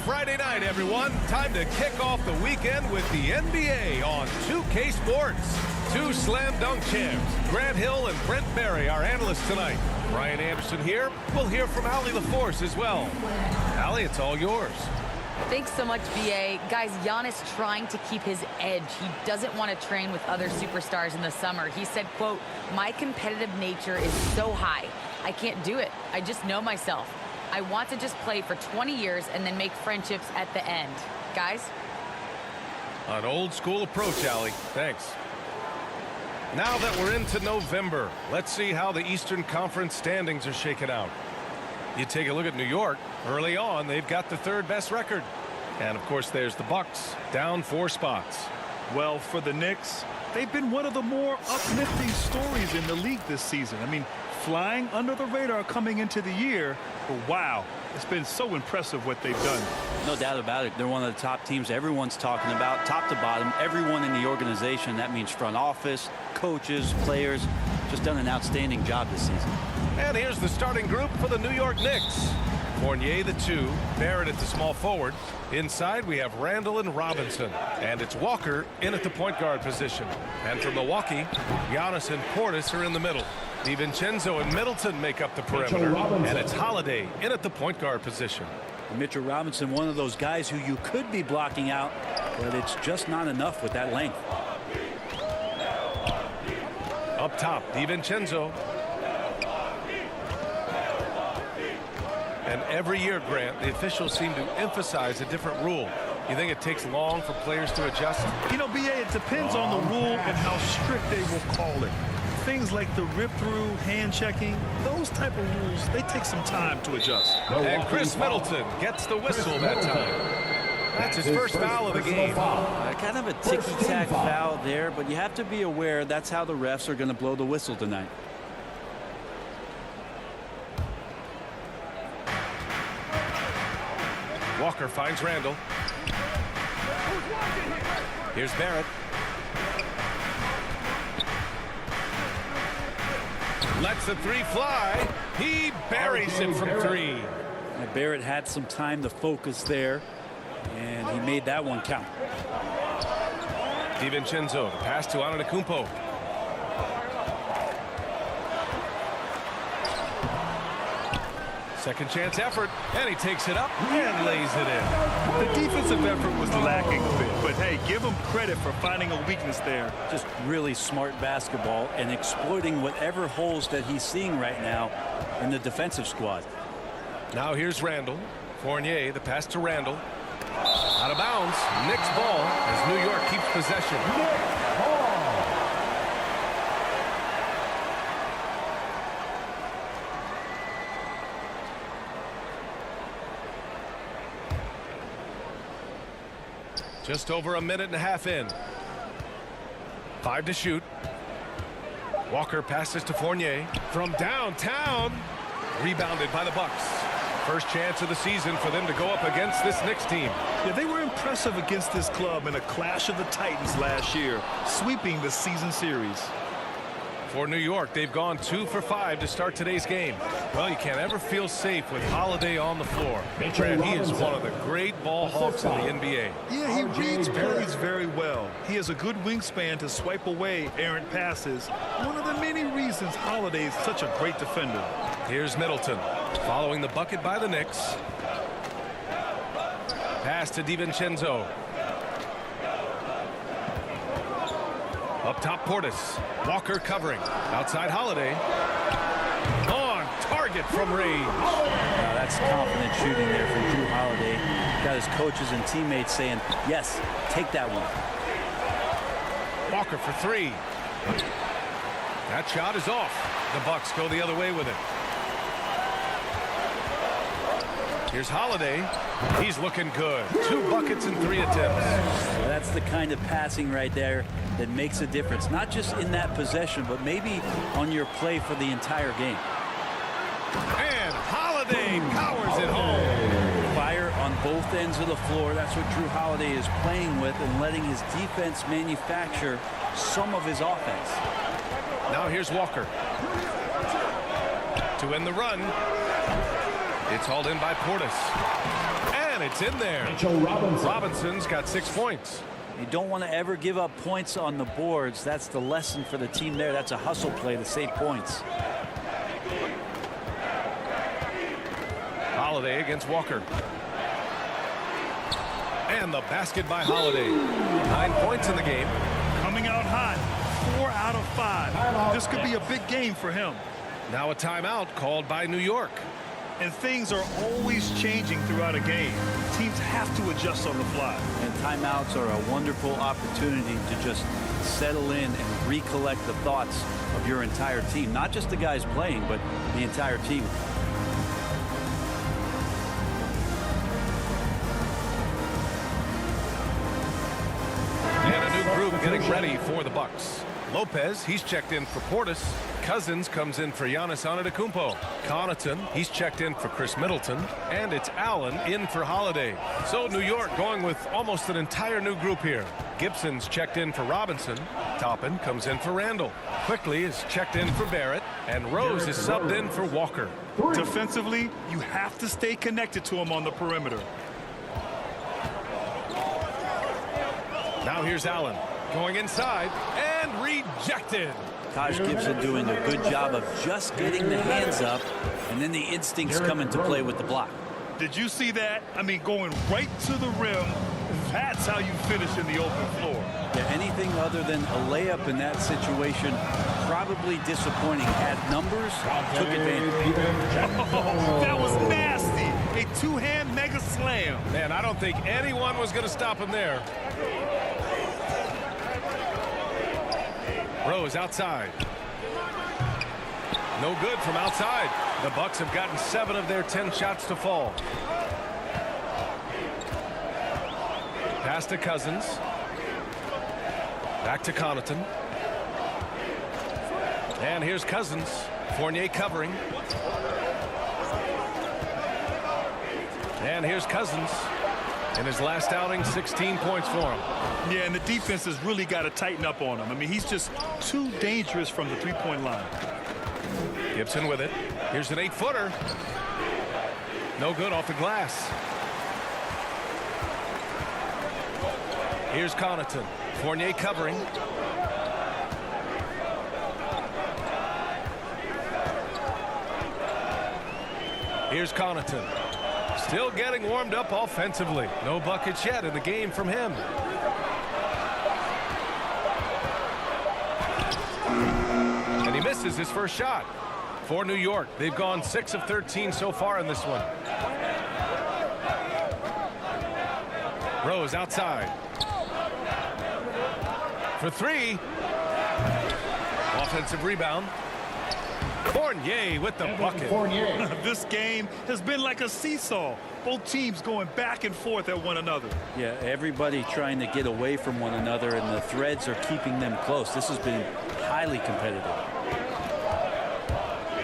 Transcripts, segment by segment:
Friday night, everyone. Time to kick off the weekend with the NBA on 2K Sports. Two slam dunk champs, Grant Hill and Brent Barry, our analysts tonight. Brian Anderson here. We'll hear from Allie LaForce as well. Allie, it's all yours. Thanks so much, BA. Guys, Giannis trying to keep his edge. He doesn't want to train with other superstars in the summer. He said, quote, "My competitive nature is so high. I can't do it. I just know myself. I want to just play for 20 years and then make friendships at the end." Guys? An old school approach, Allie. Thanks. Now that we're into November, let's see how the Eastern Conference standings are shaken out. You take a look at New York. Early on, they've got the third best record. And, of course, there's the Bucks, down 4 spots. Well, for the Knicks, they've been one of the more uplifting stories in the league this season. I mean, flying under the radar coming into the year, but wow, it's been so impressive what they've done. No doubt about it. They're one of the top teams everyone's talking about, top to bottom. Everyone in the organization, that means front office, coaches, players, just done an outstanding job this season. And here's the starting group for the New York Knicks. Fournier, the 2, Barrett at the small forward. Inside, we have Randall and Robinson. And it's Walker in at the point guard position. And from Milwaukee, Giannis and Portis are in the middle. DiVincenzo and Middleton make up the perimeter. And it's Holiday in at the point guard position. Mitchell Robinson, one of those guys who you could be blocking out, but it's just not enough with that length. Up top, DiVincenzo. And every year, Grant, the officials seem to emphasize a different rule. You think it takes long for players to adjust? You know, BA, it depends on the rule and how strict they will call it. Things like the rip-through, hand-checking, those type of rules, they take some time to adjust. And Chris Middleton gets the whistle that time. That's his first foul of the game. Kind of a ticky-tack foul there, but you have to be aware that's how the refs are going to blow the whistle tonight. Walker finds Randall. Here's Barrett. Lets the 3 fly. He buries it from 3. Now, Barrett had some time to focus there, and he made that one count. DiVincenzo, the pass to Antetokounmpo. Second chance effort, and he takes it up and lays it in. The defensive effort was lacking a bit, but hey, give him credit for finding a weakness there. Just really smart basketball and exploiting whatever holes that he's seeing right now in the defensive squad. Now here's Randall. Fournier, the pass to Randall. Out of bounds, Knicks ball as New York keeps possession. Just over a minute and a half in. 5 to shoot. Walker passes to Fournier from downtown. Rebounded by the Bucks. First chance of the season for them to go up against this Knicks team. Yeah, they were impressive against this club in a clash of the Titans last year, sweeping the season series. For New York, they've gone 2 for 5 to start today's game. Well, you can't ever feel safe with Holiday on the floor. Grant, he is one of the great ball hawks in the NBA. Yeah, he reads plays very well. He has a good wingspan to swipe away errant passes. One of the many reasons Holiday is such a great defender. Here's Middleton, following the bucket by the Knicks. Pass to DiVincenzo. Up top, Portis. Walker covering. Outside, Holiday. On target from range. That's confident shooting there from Drew Holiday. Got his coaches and teammates saying, yes, take that one. Walker for 3. That shot is off. The Bucks go the other way with it. Here's Holiday. He's looking good. 2 buckets and 3 attempts. That's the kind of passing right there that makes a difference, not just in that possession, but maybe on your play for the entire game. And Holiday powers it home. Fire on both ends of the floor. That's what Drew Holiday is playing with and letting his defense manufacture some of his offense. Now here's Walker. To end the run. It's hauled in by Portis. And it's in there. Robinson's got 6 points. You don't want to ever give up points on the boards. That's the lesson for the team there. That's a hustle play to save points. Holiday against Walker. And the basket by Holiday. 9 points in the game. Coming out hot. 4 out of 5. This could be a big game for him. Now a timeout called by New York. And things are always changing throughout a game. Teams have to adjust on the fly. And timeouts are a wonderful opportunity to just settle in and recollect the thoughts of your entire team. Not just the guys playing, but the entire team. And a new group getting ready for the Bucks. Lopez, he's checked in for Portis. Cousins comes in for Giannis Antetokounmpo. Connaughton, he's checked in for Chris Middleton. And it's Allen in for Holiday. So New York going with almost an entire new group here. Gibson's checked in for Robinson. Toppin comes in for Randall. Quickly is checked in for Barrett. And Rose is subbed in for Walker. Defensively, you have to stay connected to him on the perimeter. Now here's Allen going inside and rejected. Taj Gibson doing a good job of just getting the hands up, and then the instincts come into play with the block. Did you see that? I mean, going right to the rim. That's how you finish in the open floor. Yeah, anything other than a layup in that situation, probably disappointing. Had numbers, took advantage. Oh, that was nasty. A two-hand mega slam. Man, I don't think anyone was going to stop him there. Rose outside. No good from outside. The Bucks have gotten 7 of their 10 shots to fall. Pass to Cousins. Back to Connaughton. And here's Cousins. Fournier covering. And here's Cousins. In his last outing, 16 points for him. Yeah, and the defense has really got to tighten up on him. I mean, he's just too dangerous from the three-point line. Gibson with it. Here's an 8-footer. No good off the glass. Here's Connaughton. Fournier covering. Here's Connaughton. Still getting warmed up offensively. No buckets yet in the game from him. And he misses his first shot. For New York, they've gone 6 of 13 so far in this one. Rose outside. For 3. Offensive rebound. Fournier with the bucket. This game has been like a seesaw. Both teams going back and forth at one another. Yeah, everybody trying to get away from one another, and the threads are keeping them close. This has been highly competitive.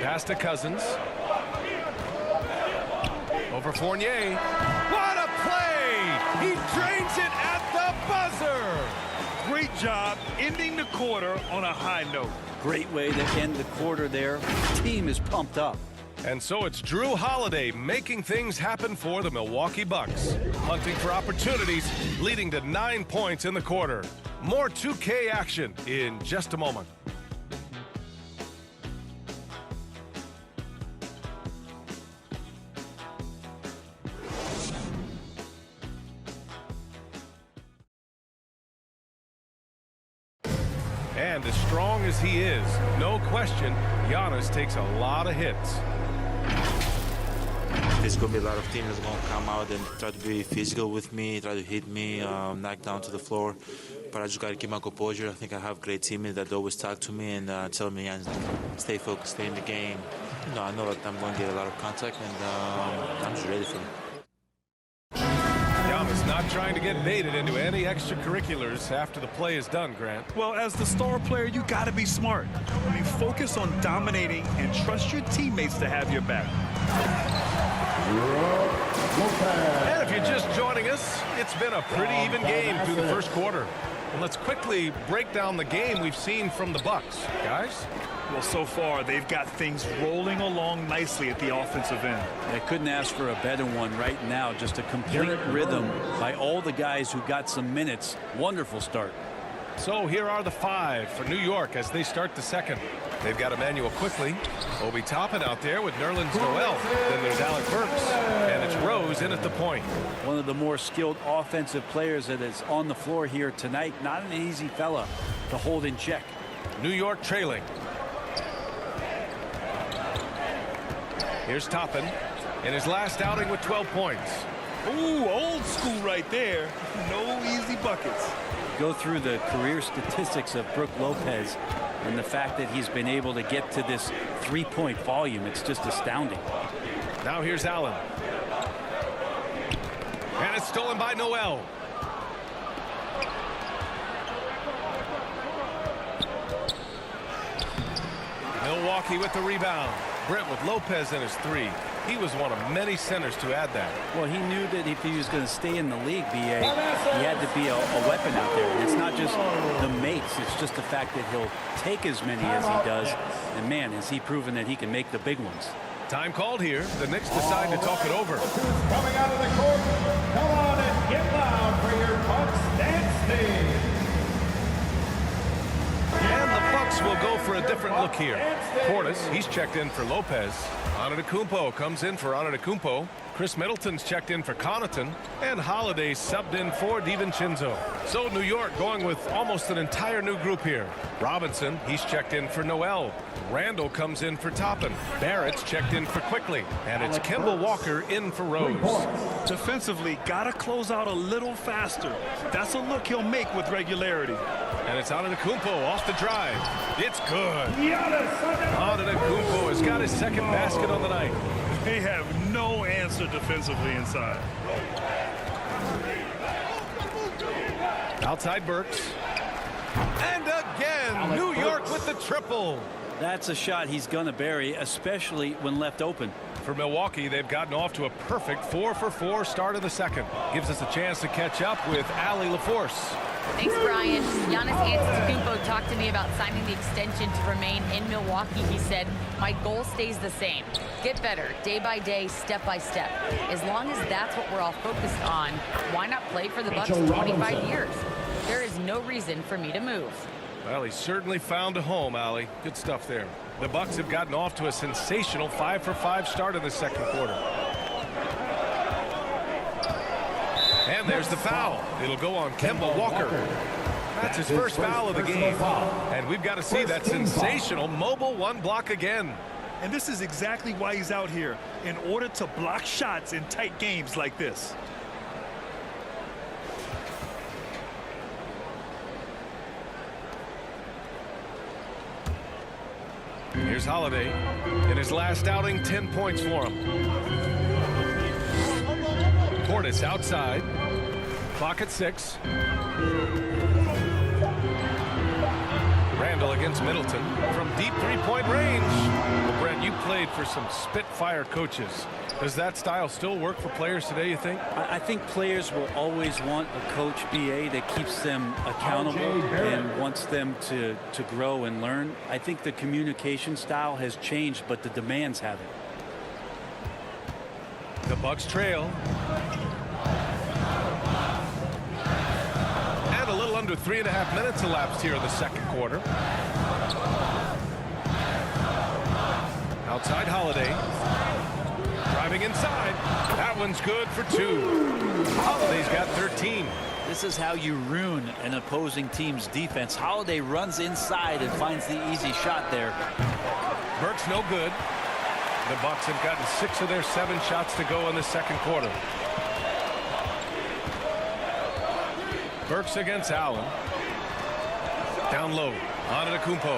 Pass to Cousins. Over Fournier. What a play! He drains it at the buzzer! Great job ending the quarter on a high note. Great way to end the quarter there. The team is pumped up. And so it's Drew Holiday making things happen for the Milwaukee Bucks. Hunting for opportunities, leading to 9 points in the quarter. More 2K action in just a moment. And as strong as he is, no question, Giannis takes a lot of hits. There's going to be a lot of teams that's going to come out and try to be physical with me, try to hit me, knock down to the floor. But I just got to keep my composure. I think I have great teammates that always talk to me and tell me, stay focused, stay in the game. You know, I know that I'm going to get a lot of contact, and I'm just ready for it. Giannis not trying to get baited into any extracurriculars after the play is done, Grant. Well, as the star player, you got to be smart. I mean, focus on dominating and trust your teammates to have your back. And if you're just joining us, it's been a pretty even game through the first quarter. And let's quickly break down the game we've seen from the Bucks. Guys? Well, so far, they've got things rolling along nicely at the offensive end. They couldn't ask for a better one right now. Just a complete rhythm by all the guys who got some minutes. Wonderful start. So here are the 5 for New York as they start the second. They've got Emmanuel Quickly, Obi Toppin out there with Nerlens Noel. Then there's Alec Burks, and it's Rose in at the point. One of the more skilled offensive players that is on the floor here tonight. Not an easy fella to hold in check. New York trailing. Here's Toppin in his last outing with 12 points. Ooh, old school right there. No easy buckets. Go through the career statistics of Brook Lopez and the fact that he's been able to get to this 3-point volume. It's just astounding. Now here's Allen. And it's stolen by Noel. Milwaukee with the rebound. Brent with Lopez in his 3. He was one of many centers to add that. Well, he knew that if he was going to stay in the league, BA, he had to be a weapon out there. And it's not just the makes, it's just the fact that he'll take as many as he does. And man, has he proven that he can make the big ones. Time called here. The Knicks decide to talk it over. Coming out of the court, come on and get loud for your Bucks dance team. And the Bucks will go for a different look here. Portis, he's checked in for Lopez. Antetokounmpo comes in for Antetokounmpo. Chris Middleton's checked in for Connaughton. And Holiday subbed in for DiVincenzo. So New York going with almost an entire new group here. Robinson, he's checked in for Noel. Randall comes in for Toppin. Barrett's checked in for Quickly. And it's Kemba Walker in for Rose. Defensively, got to close out a little faster. That's a look he'll make with regularity. And it's Antetokounmpo off the drive. It's good. Antetokounmpo has got his second basket on the night. They have no answer defensively inside. Outside Burks. And again, New York with the triple. That's a shot he's going to bury, especially when left open. For Milwaukee, they've gotten off to a perfect 4-for-4 start of the second. Gives us a chance to catch up with Allie LaForce. Thanks, Brian. Giannis Antetokounmpo talked to me about signing the extension to remain in Milwaukee. He said, my goal stays the same. Get better, day by day, step by step. As long as that's what we're all focused on, why not play for the Bucks for 25 years? There is no reason for me to move. Well, he certainly found a home, Allie. Good stuff there. The Bucks have gotten off to a sensational 5-for-5 start in the second quarter. And there's the foul. It'll go on Kemba Walker. That's his first foul of the game. And we've got to see that sensational mobile 1 block again. And this is exactly why he's out here, in order to block shots in tight games like this. Here's Holiday. In his last outing, 10 points for him. Portis outside. Clock at 6. Randall against Middleton from deep 3-point range. Well, Brent, you played for some Spitfire coaches. Does that style still work for players today, you think? I think players will always want a coach, BA, that keeps them accountable and wants them to grow and learn. I think the communication style has changed, but the demands haven't. The Bucks trail. And a little under 3.5 minutes elapsed here in the second quarter. Outside Holiday. Driving inside. That one's good for 2. Holiday's got 13. This is how you ruin an opposing team's defense. Holiday runs inside and finds the easy shot there. Burks no good. The Bucks have gotten 6 of their 7 shots to go in the second quarter. Burks against Allen. Down low. Antetokounmpo.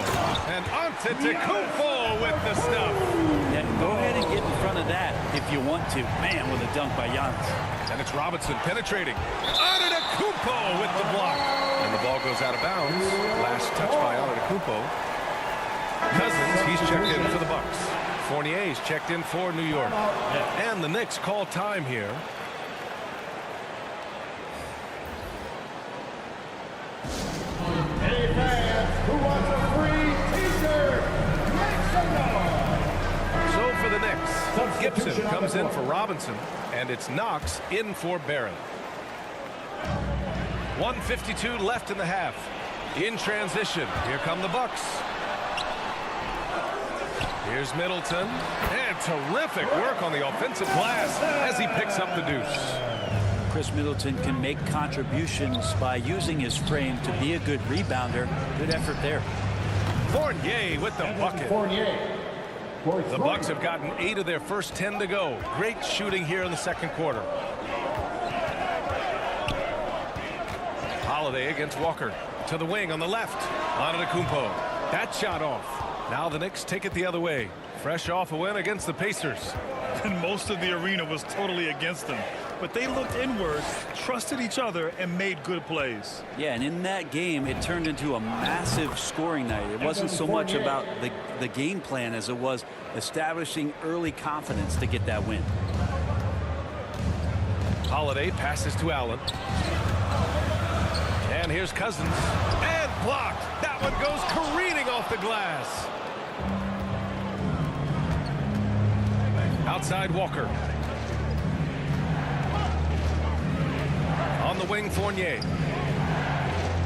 And Antetokounmpo with the stuff. Yeah, go ahead and get in front of that if you want to. Man, with a dunk by Giannis. And it's Robinson penetrating. Antetokounmpo with the block. And the ball goes out of bounds. Last touch by Antetokounmpo. Cousins, he's checked in for the Bucks. Fournier's checked in for New York. And the Knicks call time here. who wants a free t-shirt, make some noise. So for the Knicks, Gibson comes in for Robinson, and it's Knox in for Barrett. 1:52 left in the half. In transition, here come the Bucks. Here's Middleton, and terrific work on the offensive glass as he picks up the deuce. Chris Middleton can make contributions by using his frame to be a good rebounder. Good effort there. Fournier with the bucket. Fournier. The Bucks have gotten 8 of their first 10 to go. Great shooting here in the second quarter. Holiday against Walker. To the wing on the left. Antetokounmpo. That shot off. Now the Knicks take it the other way. Fresh off a win against the Pacers. And most of the arena was totally against them. But they looked inward, trusted each other, and made good plays. Yeah, and in that game, it turned into a massive scoring night. It wasn't so much about the game plan as it was establishing early confidence to get that win. Holiday passes to Allen. And here's Cousins. And blocked. That one goes careening off the glass. Outside Walker. On the wing, Fournier.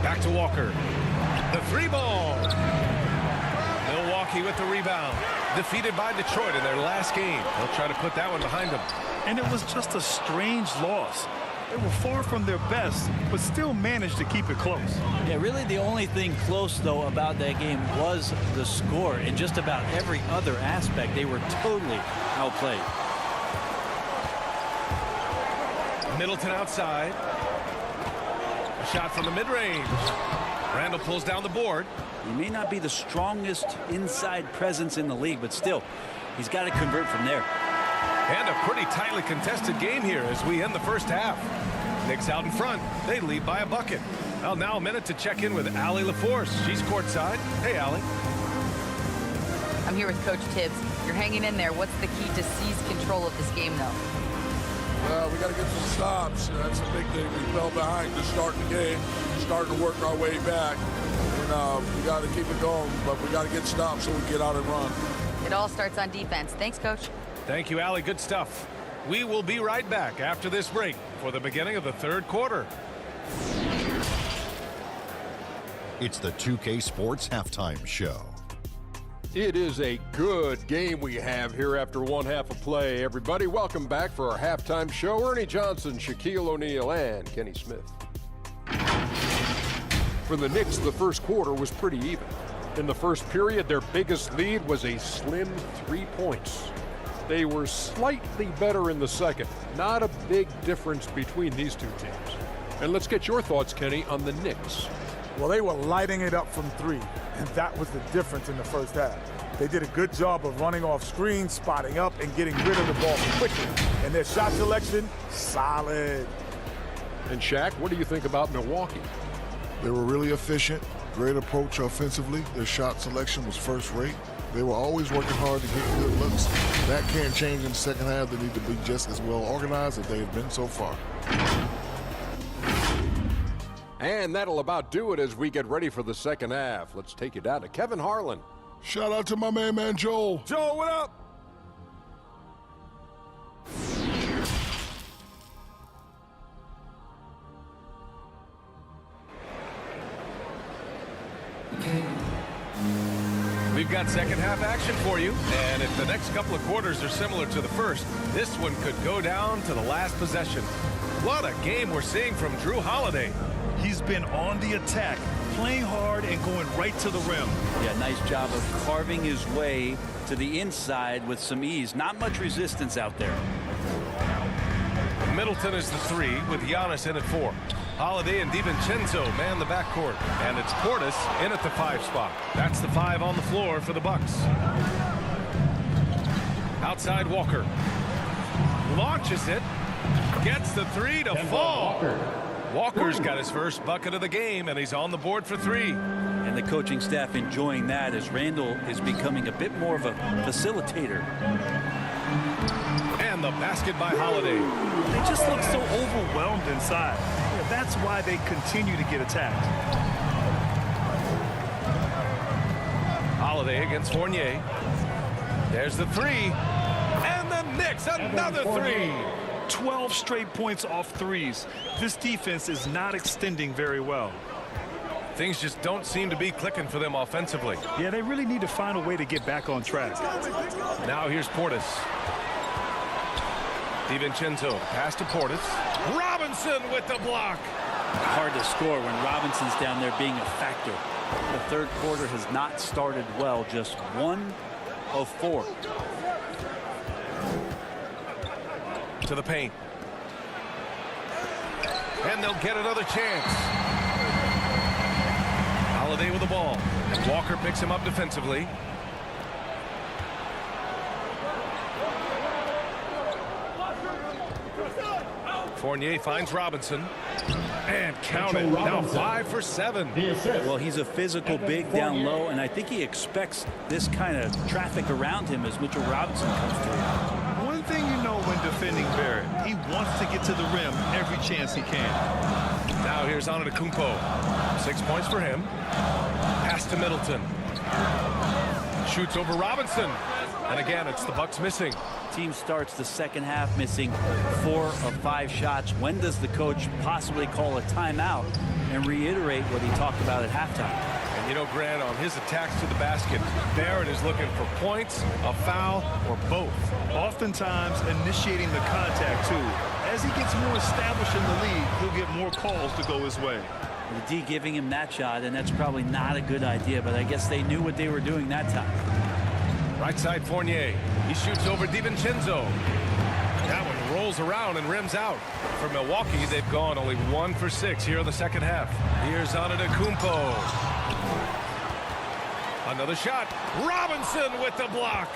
Back to Walker. The 3-ball. Milwaukee with the rebound. Defeated by Detroit in their last game. They'll try to put that one behind them. And it was just a strange loss. They were far from their best, but still managed to keep it close. Yeah, really the only thing close, though, about that game was the score. In just about every other aspect, they were totally outplayed. Middleton outside. A shot from the mid-range. Randall pulls down the board. He may not be the strongest inside presence in the league, but still, he's got to convert from there. And a pretty tightly contested game here as we end the first half. Knicks out in front. They lead by a bucket. Well, now a minute to check in with Allie LaForce. She's courtside. Hey, Allie. I'm here with Coach Tibbs. You're hanging in there. What's the key to seize control of this game, though? Well, we got to get some stops. That's the big thing. We fell behind to start the game. Starting to work our way back. And we got to keep it going, but we got to get stops so we get out and run. It all starts on defense. Thanks, Coach. Thank you, Allie. Good stuff. We will be right back after this break for the beginning of the third quarter. It's the 2K Sports Halftime Show. It is a good game we have here after one half of play. Everybody, welcome back for our halftime show. Ernie Johnson, Shaquille O'Neal, and Kenny Smith. For the Knicks, the first quarter was pretty even. In the first period, their biggest lead was a slim 3 points. They were slightly better in the second. Not a big difference between these two teams. And let's get your thoughts, Kenny, on the Knicks. Well, they were lighting it up from 3, and that was the difference in the first half. They did a good job of running off screens, spotting up, and getting rid of the ball quickly. And their shot selection, solid. And Shaq, what do you think about Milwaukee? They were really efficient, great approach offensively. Their shot selection was first rate. They were always working hard to get good looks. That can't change in the second half. They need to be just as well organized as they have been so far. And that'll about do it as we get ready for the second half. Let's take you down to Kevin Harlan. Shout out to my man Joel. Joel, what up? We've got second half action for you, and if the next couple of quarters are similar to the first, this one could go down to the last possession. What a game we're seeing from Drew Holiday. He's been on the attack, playing hard and going right to the rim. Yeah, nice job of carving his way to the inside with some ease. Not much resistance out there. Middleton is the 3 with Giannis in at 4. Holiday and DiVincenzo man the backcourt, and it's Portis in at the 5 spot. That's the 5 on the floor for the Bucks. Outside Walker. Launches it. Gets the 3 to fall. Walker's got his first bucket of the game, and he's on the board for 3. And the coaching staff enjoying that as Randall is becoming a bit more of a facilitator. And the basket by Holiday. They just look so overwhelmed inside. Yeah, that's why they continue to get attacked. Holiday against Fournier. There's the three. And the Knicks, another three. 12 straight points off threes. This defense is not extending very well. Things just don't seem to be clicking for them offensively. Yeah, they really need to find a way to get back on track. Now here's Portis. DiVincenzo, pass to Portis. Robinson with the block. Hard to score when Robinson's down there being a factor. The third quarter has not started well, just 1 of 4. To the paint. And they'll get another chance. Holiday with the ball. And Walker picks him up defensively. Fournier finds Robinson. And counted. Now 5 for 7. Well, he's a physical big down low, and I think he expects this kind of traffic around him as Mitchell Robinson comes through. One thing you know when defending Barrett, he wants to get to the rim every chance he can. Now here's Antetokounmpo. 6 points for him. Pass to Middleton. Shoots over Robinson. And again, it's the Bucks missing. Team starts the second half missing 4 of 5 shots. When does the coach possibly call a timeout and reiterate what he talked about at halftime? And you know, Grant, on his attacks to the basket, Barrett is looking for points, a foul, or both. Oftentimes initiating the contact, too. As he gets more established in the league, he'll get more calls to go his way. The D giving him that shot, and that's probably not a good idea, but I guess they knew what they were doing that time. Right side Fournier. He shoots over DiVincenzo. That one rolls around and rims out. For Milwaukee, they've gone only 1 for 6 here in the second half. Here's Antetokounmpo. Another shot. Robinson with the block.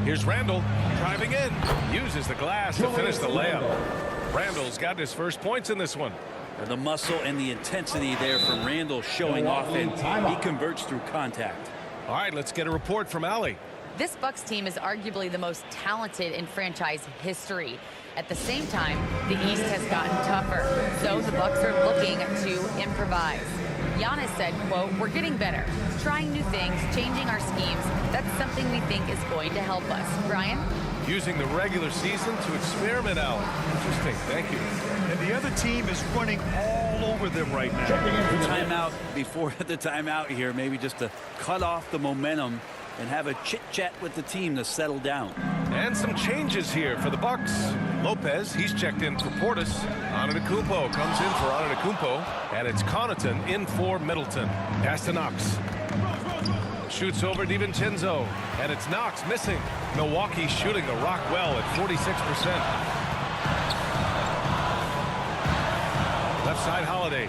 Here's Randall driving in. Uses the glass to finish the layup. Randall's got his first points in this one. The muscle and the intensity there from Randall showing off, and he converts through contact. All right, let's get a report from Allie. This Bucks team is arguably the most talented in franchise history. At the same time, the East has gotten tougher, so the Bucks are looking to improvise. Giannis said, quote, "We're getting better, trying new things, changing our schemes. That's something we think is going to help us." Brian? Using the regular season to experiment out. Interesting, thank you. And the other team is running all over them right now. Timeout before the timeout here, maybe just to cut off the momentum and have a chit-chat with the team to settle down. And some changes here for the Bucks. Lopez, he's checked in for Portis. Antetokounmpo comes in for Antetokounmpo. And it's Connaughton in for Middleton. Pass to Knox. Shoots over DiVincenzo. And it's Knox missing. Milwaukee shooting the rock well at 46%. Left side Holiday.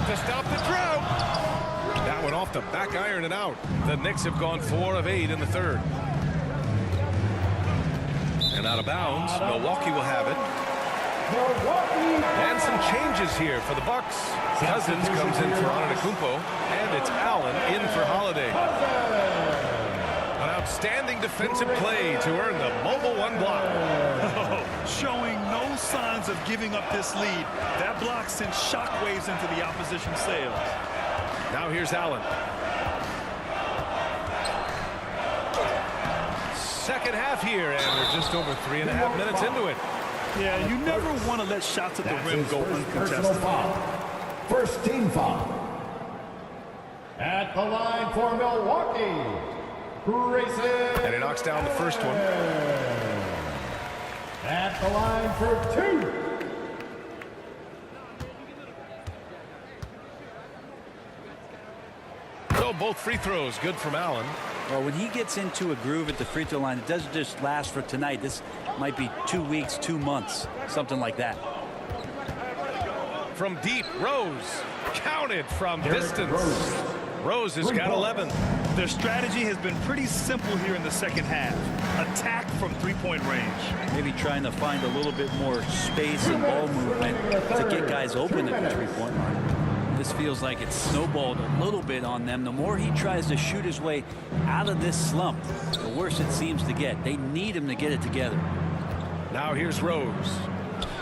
To stop the drought. That went off the back iron and out. The Knicks have gone 4 of 8 in the third. And out of bounds. Milwaukee will have it. And some changes here for the Bucks. Cousins comes in for Antetokounmpo, and it's Allen in for Holiday. An outstanding defensive play to earn the mobile 1 block. Showing no signs of giving up this lead. That block sent shockwaves into the opposition sails. Now here's Allen. Second half here, and we're just over 3.5 minutes into it. Yeah, you never want to let shots at the rim go uncontested. First team foul. At the line for Milwaukee, Grayson. And he knocks down the first one. At the line for 2. So both free throws good from Allen. Well, when he gets into a groove at the free throw line, it doesn't just last for tonight. This might be 2 weeks, 2 months, something like that. From deep, Rose. Counted from distance. Rose has got 11. Their strategy has been pretty simple here in the second half. Attack from three-point range. Maybe trying to find a little bit more space and ball movement to get guys open at the three-point line. This feels like it's snowballed a little bit on them. The more he tries to shoot his way out of this slump, the worse it seems to get. They need him to get it together. Now here's Rose.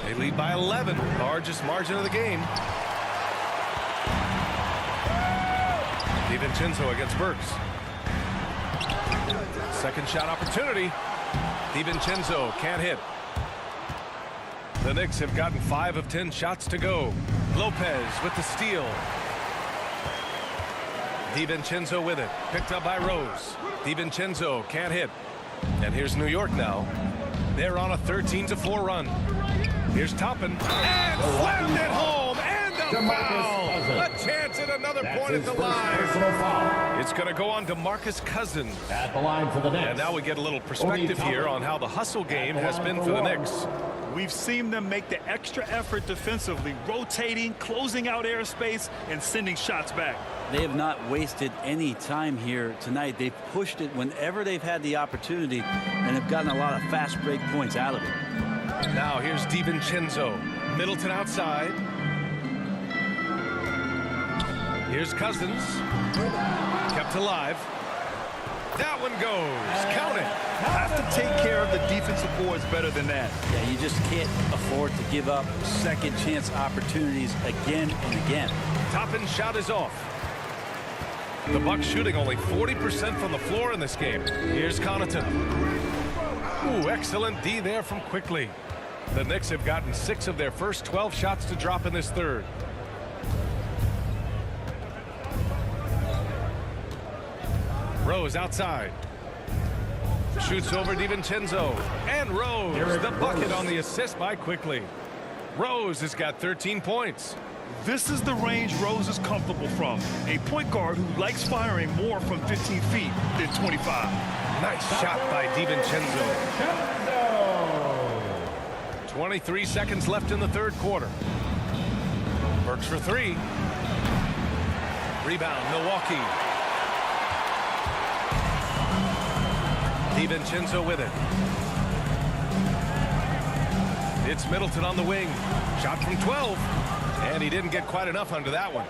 They lead by 11, largest margin of the game. DiVincenzo against Burks. Second shot opportunity. DiVincenzo can't hit. The Knicks have gotten 5 of 10 shots to go. Lopez with the steal. DiVincenzo with it. Picked up by Rose. DiVincenzo can't hit. And here's New York now. They're on a 13-4 run. Here's Toppin. And slammed it home. And a foul. A chance at another point at the line. It's going to go on DeMarcus Cousins. At the line for the Knicks. And now we get a little perspective here on how the hustle game has been for the Knicks. We've seen them make the extra effort defensively, rotating, closing out airspace, and sending shots back. They have not wasted any time here tonight. They've pushed it whenever they've had the opportunity and have gotten a lot of fast break points out of it. Now here's DiVincenzo. Middleton outside. Here's Cousins. Kept alive. That one goes. Count it. Have to take care of the defensive boards better than that. Yeah, you just can't afford to give up second chance opportunities again and again. Toppin's shot is off. The Bucks shooting only 40% from the floor in this game. Here's Connaughton. Ooh, excellent D there from Quickly. The Knicks have gotten 6 of their first 12 shots to drop in this third. Rose outside. Shoots over DiVincenzo. And Rose, the bucket on the assist by Quickly. Rose has got 13 points. This is the range Rose is comfortable from. A point guard who likes firing more from 15 feet than 25. Nice shot by DiVincenzo. 23 seconds left in the third quarter. Burks for 3. Rebound, Milwaukee. DiVincenzo with it. It's Middleton on the wing. Shot from 12. And he didn't get quite enough under that one.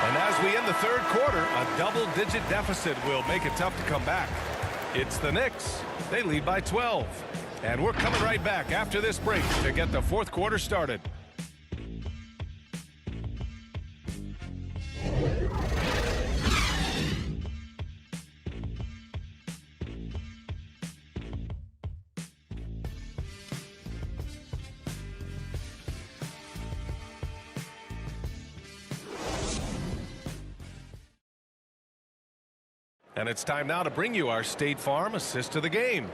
And as we end the third quarter, a double-digit deficit will make it tough to come back. It's the Knicks. They lead by 12. And we're coming right back after this break to get the fourth quarter started. And it's time now to bring you our State Farm assist of the game.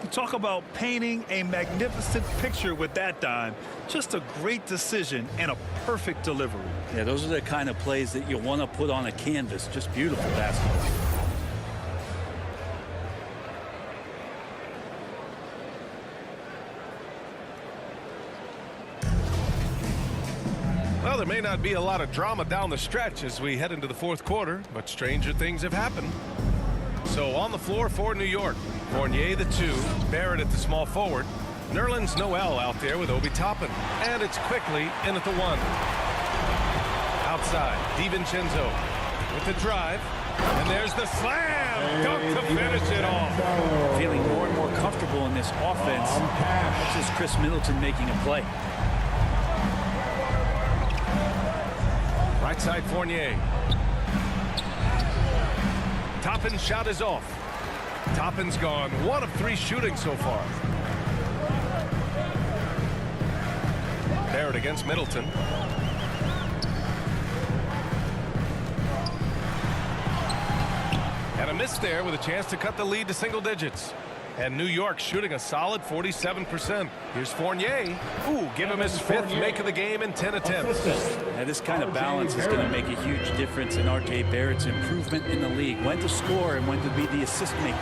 You talk about painting a magnificent picture with that dime. Just a great decision and a perfect delivery. Yeah, those are the kind of plays that you want to put on a canvas. Just beautiful basketball. Well, there may not be a lot of drama down the stretch as we head into the fourth quarter, but stranger things have happened. So on the floor for New York, Fournier the 2, Barrett at the small forward, Nerlens Noel out there with Obi Toppin, and it's Quickly in at the 1. Outside, DiVincenzo with the drive, and there's the slam, dunk to finish it off. Feeling more and more comfortable in this offense. That's just Chris Middleton making a play. Right side Fournier. Toppin's shot is off. Toppin's gone 1 of 3 shooting so far. Barrett against Middleton. And a miss there with a chance to cut the lead to single digits. And New York shooting a solid 47%. Here's Fournier. Ooh, give him his 5th make of the game in 10 attempts. Now, this kind of balance is going to make a huge difference in R.J. Barrett's improvement in the league. When to score and when to be the assist maker.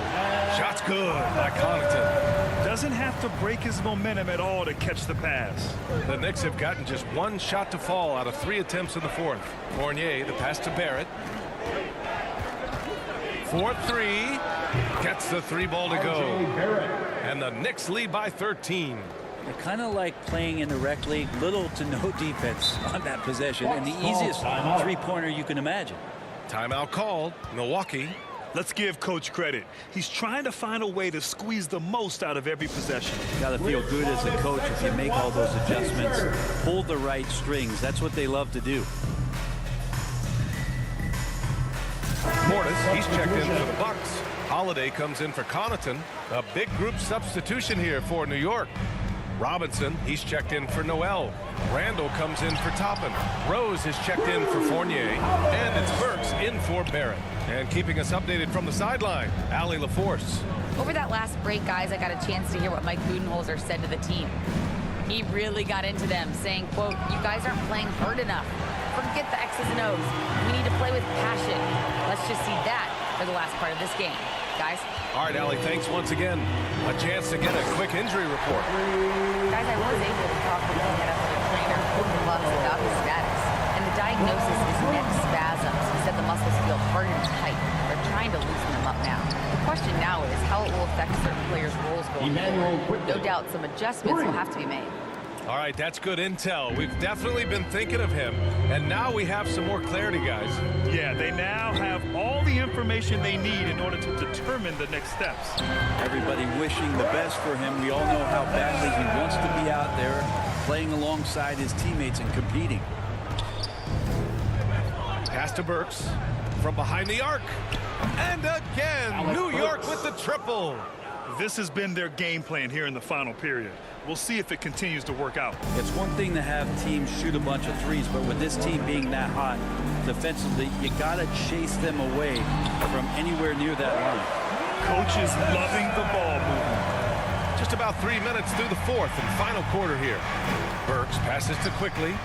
Shot's good by Connaughton. Doesn't have to break his momentum at all to catch the pass. The Knicks have gotten just 1 shot to fall out of 3 attempts in the fourth. Fournier, the pass to Barrett. 4-3. Gets the 3 ball to go. And the Knicks lead by 13. They're kind of like playing in the rec league, little to no defense on that possession, and the easiest three-pointer you can imagine. Timeout called. Milwaukee. Let's give Coach credit. He's trying to find a way to squeeze the most out of every possession. You got to feel good as a coach if you make all those adjustments, pull the right strings. That's what they love to do. Mortis, he's checked in for the Bucks. Holiday comes in for Connaughton. A big group substitution here for New York. Robinson, he's checked in for Noel. Randall comes in for Toppin. Rose is checked in for Fournier. And it's Burks in for Barrett. And keeping us updated from the sideline, Allie LaForce. Over that last break, guys, I got a chance to hear what Mike Budenholzer said to the team. He really got into them, saying, quote, "You guys aren't playing hard enough. Forget the X's and O's. We need to play with passion. Let's just see that for the last part of this game." Guys? All right, Allie, thanks once again. A chance to get a quick injury report. Guys, I was able to talk with the head athletic trainer for the Bucks about his status. And the diagnosis is neck spasms. He said the muscles feel hard and tight. They're trying to loosen them up now. The question now is how it will affect certain players' roles going forward. No doubt some adjustments will have to be made. All right, that's good intel. We've definitely been thinking of him, and now we have some more clarity, guys. Yeah, they now have all the information they need in order to determine the next steps. Everybody wishing the best for him. We all know how badly he wants to be out there playing alongside his teammates and competing. Pass to Burks from behind the arc. And again, New York with the triple. This has been their game plan here in the final period. We'll see if it continues to work out. It's one thing to have teams shoot a bunch of threes, but with this team being that hot defensively, you got to chase them away from anywhere near that line. Coach is loving the ball movement. Just about 3 minutes through the fourth and final quarter here. Burks passes to Quickly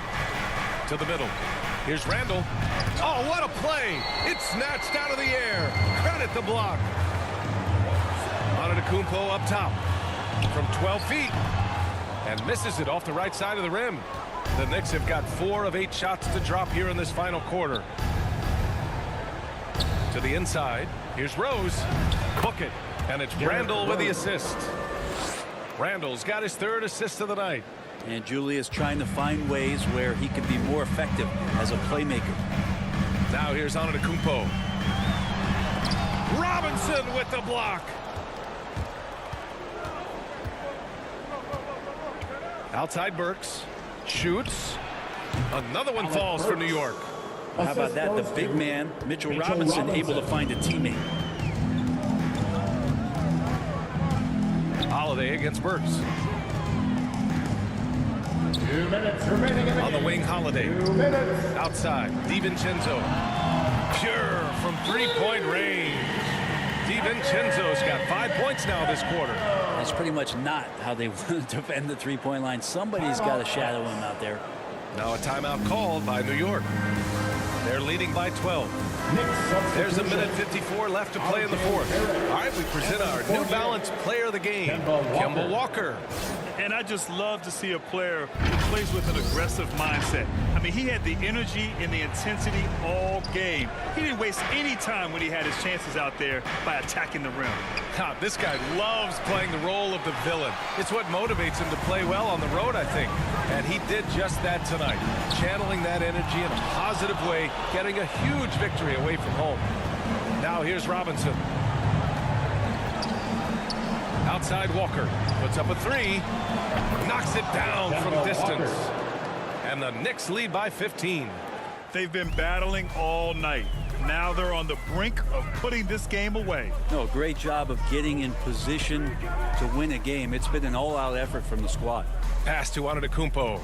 to the middle. Here's Randall. Oh, what a play! It's snatched out of the air. Credit the block. Antetokounmpo up top from 12 feet and misses it off the right side of the rim. The Knicks have got 4 of 8 shots to drop here in this final quarter. To the inside. Here's Rose. Book it. And it's Randall with the assist. Randall's got his 3rd assist of the night. And Julius trying to find ways where he can be more effective as a playmaker. Now here's Antetokounmpo. Robinson with the block. Outside Burks. Shoots. Another one falls for New York. Well, how about that? The big man, Mitchell Robinson, able to find a teammate. Holiday against Burks. 2 minutes remaining in the On the wing, Holiday. 2 minutes. Outside, DiVincenzo. Pure from three-point range. DiVincenzo's got 5 points now this quarter. That's pretty much not how they want to defend the three-point line. Somebody's got to shadow him out there. Now a timeout called by New York. They're leading by 12. There's a minute 54 left to play in the fourth. All right, we present our New Balance player of the game, Kemba Walker. And I just love to see a player who plays with an aggressive mindset. I mean, he had the energy and the intensity all game. He didn't waste any time when he had his chances out there by attacking the rim. This guy loves playing the role of the villain. It's what motivates him to play well on the road, I think. And he did just that tonight, channeling that energy in a positive way, getting a huge victory away from home. Now here's Robinson. Outside Walker puts up a 3, knocks it down from distance, and the Knicks lead by 15. They've been battling all night. Now they're on the brink of putting this game away. No, great job of getting in position to win a game. It's been an all-out effort from the squad. Pass to Antetokounmpo.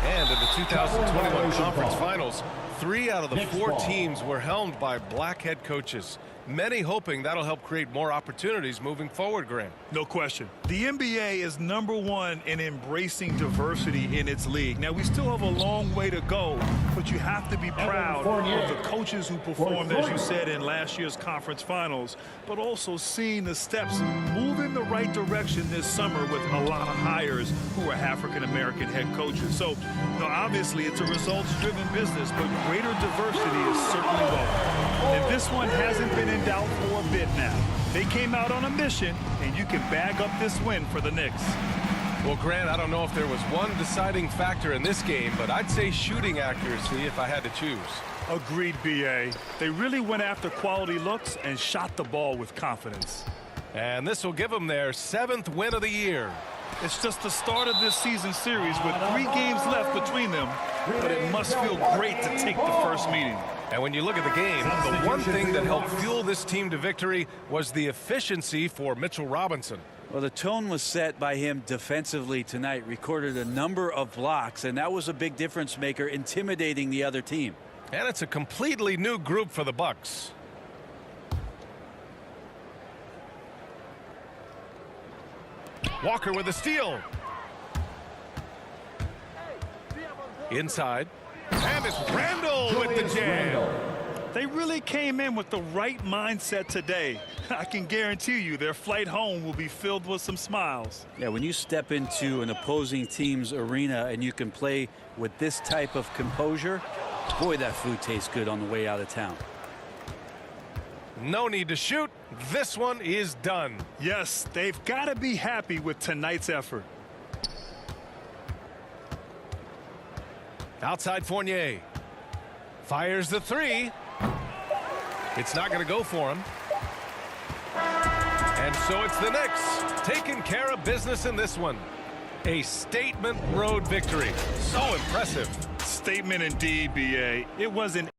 And in the 2021 conference finals, 3 out of the 4 teams were helmed by black head coaches. Many hoping that'll help create more opportunities moving forward, Grant. No question. The NBA is #1 in embracing diversity in its league. Now, we still have a long way to go, but you have to be proud of the coaches who performed, as you said, in last year's conference finals, but also seeing the steps move in the right direction this summer with a lot of hires who are African-American head coaches. So, obviously, it's a results-driven business, but greater diversity is certainly welcome. And this one hasn't been in doubt for a bit now. They came out on a mission, and you can bag up this win for the Knicks. Well, Grant, I don't know if there was one deciding factor in this game, but I'd say shooting accuracy if I had to choose. Agreed, B.A. They really went after quality looks and shot the ball with confidence. And this will give them their 7th win of the year. It's just the start of this season series with 3 games left between them. but it must feel great to take the first meeting. And when you look at the game, the one thing that helped fuel this team to victory was the efficiency for Mitchell Robinson. Well, the tone was set by him defensively tonight. Recorded a number of blocks, and that was a big difference maker, intimidating the other team. And it's a completely new group for the Bucks. Walker with a steal. Inside. And it's Randall with the jam. They really came in with the right mindset today. I can guarantee you their flight home will be filled with some smiles. Yeah, when you step into an opposing team's arena and you can play with this type of composure, boy, that food tastes good on the way out of town. No need to shoot. This one is done. Yes, they've got to be happy with tonight's effort. Outside Fournier. Fires the three. It's not going to go for him. And so it's the Knicks taking care of business in this one. A statement road victory. So impressive. Statement indeed, B.A. It wasn't